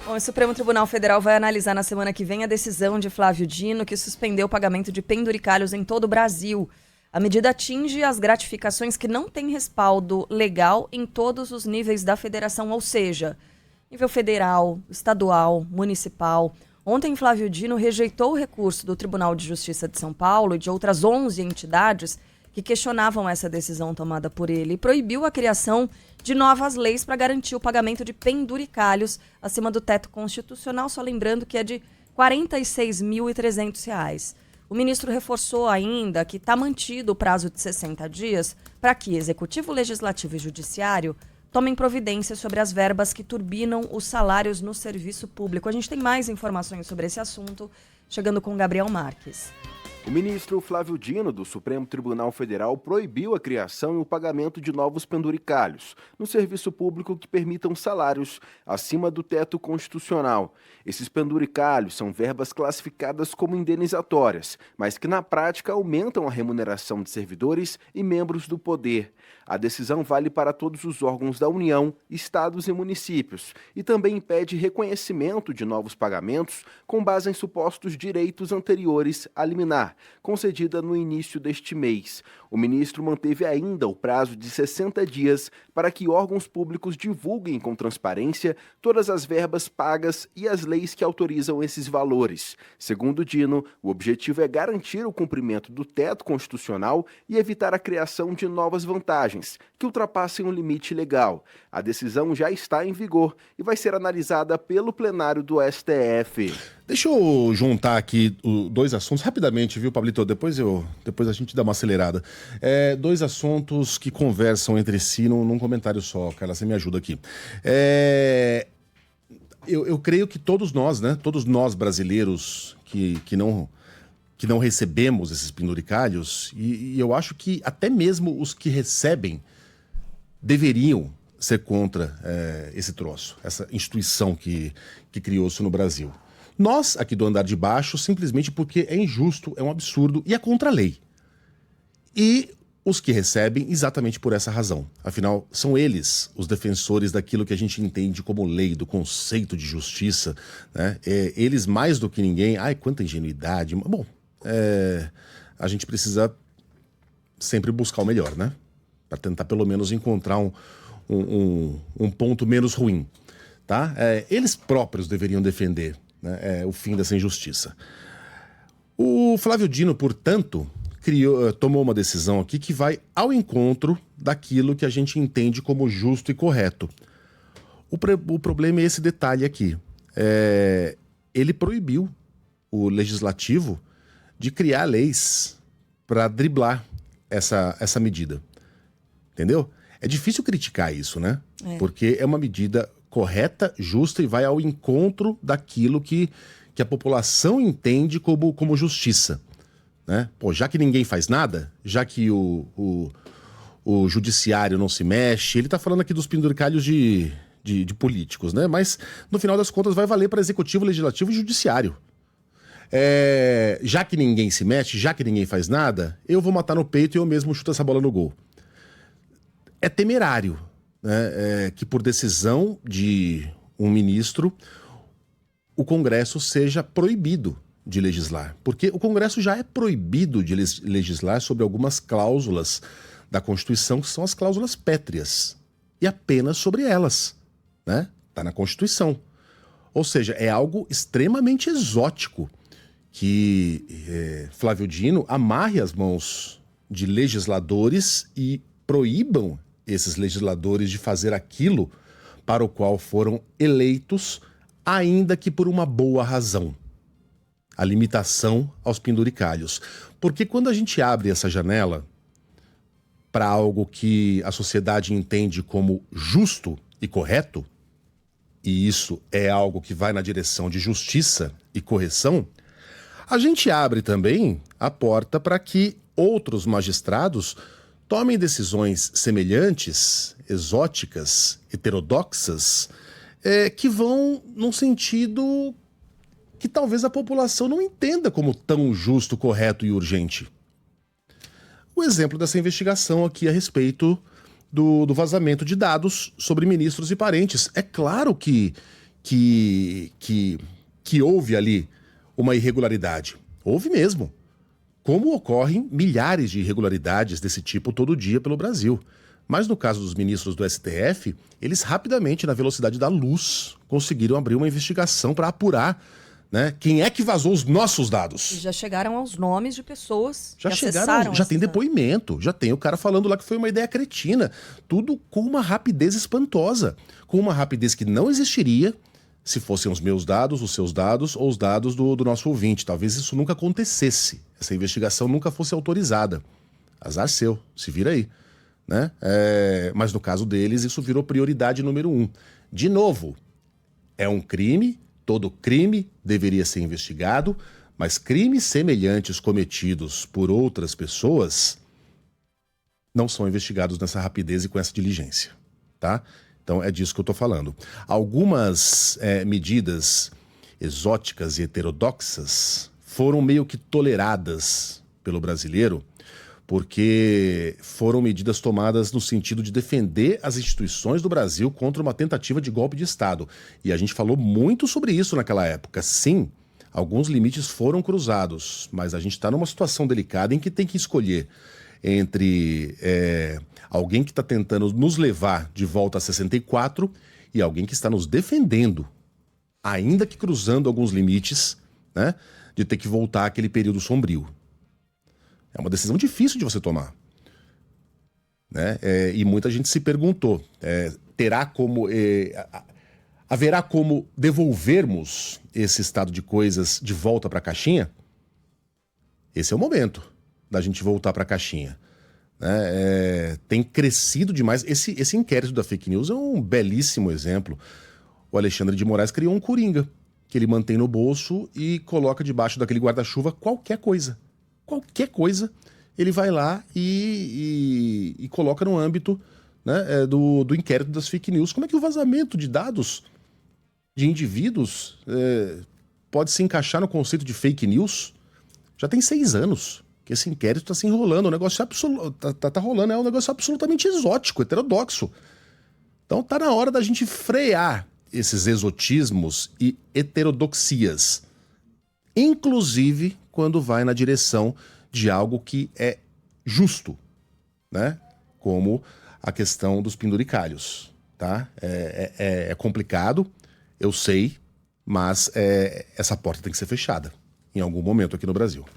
Bom, o Supremo Tribunal Federal vai analisar na semana que vem a decisão de Flávio Dino, que suspendeu o pagamento de penduricalhos em todo o Brasil. A medida atinge as gratificações que não têm respaldo legal em todos os níveis da federação, ou seja, nível federal, estadual, municipal. Ontem, Flávio Dino rejeitou o recurso do Tribunal de Justiça de São Paulo e de outras 11 entidades que questionavam essa decisão tomada por ele e proibiu a criação de novas leis para garantir o pagamento de penduricalhos acima do teto constitucional, só lembrando que é de R$ 46.300. O ministro reforçou ainda que está mantido o prazo de 60 dias para que Executivo, Legislativo e Judiciário tomem providências sobre as verbas que turbinam os salários no serviço público. A gente tem mais informações sobre esse assunto, chegando com Gabriel Marques. O ministro Flávio Dino, do Supremo Tribunal Federal, proibiu a criação e o pagamento de novos penduricalhos no serviço público que permitam salários acima do teto constitucional. Esses penduricalhos são verbas classificadas como indenizatórias, mas que na prática aumentam a remuneração de servidores e membros do poder. A decisão vale para todos os órgãos da União, estados e municípios e também impede reconhecimento de novos pagamentos com base em supostos direitos anteriores à liminar, concedida no início deste mês. O ministro manteve ainda o prazo de 60 dias para que órgãos públicos divulguem com transparência todas as verbas pagas e as leis que autorizam esses valores. Segundo Dino, o objetivo é garantir o cumprimento do teto constitucional e evitar a criação de novas vantagens que ultrapassem o limite legal. A decisão já está em vigor e vai ser analisada pelo plenário do STF. Deixa eu juntar aqui dois assuntos rapidamente, viu, Pablito? Depois a gente dá uma acelerada. Dois assuntos que conversam entre si num comentário só. Carla, você me ajuda aqui. Eu creio que todos nós, né? Todos nós brasileiros que não recebemos esses penduricalhos, e eu acho que até mesmo os que recebem deveriam ser contra esse troço, essa instituição que criou-se no Brasil. Nós, aqui do andar de baixo, simplesmente porque é injusto, é um absurdo e é contra a lei. E os que recebem exatamente por essa razão. Afinal, são eles os defensores daquilo que a gente entende como lei, do conceito de justiça, né? Eles mais do que ninguém... Ai, quanta ingenuidade! Bom, a gente precisa sempre buscar o melhor, né? Para tentar pelo menos encontrar um ponto menos ruim, tá? Eles próprios deveriam defender, né, o fim dessa injustiça. O Flávio Dino, portanto, tomou uma decisão aqui que vai ao encontro daquilo que a gente entende como justo e correto. O problema é esse detalhe aqui. Ele proibiu o legislativo de criar leis para driblar essa medida. Entendeu? É difícil criticar isso, né? Porque é uma medida correta, justa e vai ao encontro daquilo que a população entende como justiça, né? Pô, já que ninguém faz nada, já que o judiciário não se mexe, ele tá falando aqui dos penduricalhos de políticos, né? Mas no final das contas vai valer para executivo, legislativo e judiciário. Já que ninguém se mexe, já que ninguém faz nada, eu vou matar no peito e eu mesmo chuto essa bola no gol. É temerário, né, que por decisão de um ministro o Congresso seja proibido de legislar. Porque o Congresso já é proibido de legislar sobre algumas cláusulas da Constituição, que são as cláusulas pétreas. E apenas sobre elas, né? Tá na Constituição. Ou seja, é algo extremamente exótico que Flávio Dino amarre as mãos de legisladores e proíbam esses legisladores de fazer aquilo para o qual foram eleitos, ainda que por uma boa razão. A limitação aos penduricalhos. Porque quando a gente abre essa janela para algo que a sociedade entende como justo e correto, e isso é algo que vai na direção de justiça e correção, a gente abre também a porta para que outros magistrados tomem decisões semelhantes, exóticas, heterodoxas, que vão num sentido que talvez a população não entenda como tão justo, correto e urgente. O exemplo dessa investigação aqui a respeito do vazamento de dados sobre ministros e parentes. É claro que que houve ali uma irregularidade. Houve mesmo. Como ocorrem milhares de irregularidades desse tipo todo dia pelo Brasil. Mas no caso dos ministros do STF, eles rapidamente, na velocidade da luz, conseguiram abrir uma investigação para apurar, né, quem é que vazou os nossos dados. E já chegaram aos nomes de pessoas Já que chegaram, acessaram já tem esses depoimento, já tem o cara falando lá que foi uma ideia cretina. Tudo com uma rapidez espantosa. Com uma rapidez que não existiria se fossem os meus dados, os seus dados ou os dados do nosso ouvinte. Talvez isso nunca acontecesse. Essa investigação nunca fosse autorizada. Azar seu, se vira aí. Né? Mas no caso deles, isso virou prioridade número 1. De novo, é um crime, todo crime deveria ser investigado, mas crimes semelhantes cometidos por outras pessoas não são investigados nessa rapidez e com essa diligência, tá? Então é disso que eu estou falando. Algumas medidas exóticas e heterodoxas foram meio que toleradas pelo brasileiro, porque foram medidas tomadas no sentido de defender as instituições do Brasil contra uma tentativa de golpe de Estado. E a gente falou muito sobre isso naquela época. Sim, alguns limites foram cruzados, mas a gente está numa situação delicada em que tem que escolher entre alguém que está tentando nos levar de volta a 64 e alguém que está nos defendendo, ainda que cruzando alguns limites, né, de ter que voltar àquele período sombrio. É uma decisão difícil de você tomar, né? E muita gente se perguntou, haverá como devolvermos esse estado de coisas de volta para a caixinha? Esse é o momento da gente voltar para a caixinha, né? Tem crescido demais. Esse inquérito da fake news é um belíssimo exemplo. O Alexandre de Moraes criou um coringa, que ele mantém no bolso e coloca debaixo daquele guarda-chuva qualquer coisa. Qualquer coisa, ele vai lá e coloca no âmbito, né, do inquérito das fake news. Como é que o vazamento de dados de indivíduos pode se encaixar no conceito de fake news? Já tem 6 anos que esse inquérito está se enrolando. O negócio tá rolando, é um negócio absolutamente exótico, heterodoxo. Então tá na hora da gente frear esses exotismos e heterodoxias. Inclusive quando vai na direção de algo que é justo, né? Como a questão dos penduricalhos, tá? É complicado, eu sei, mas essa porta tem que ser fechada em algum momento aqui no Brasil.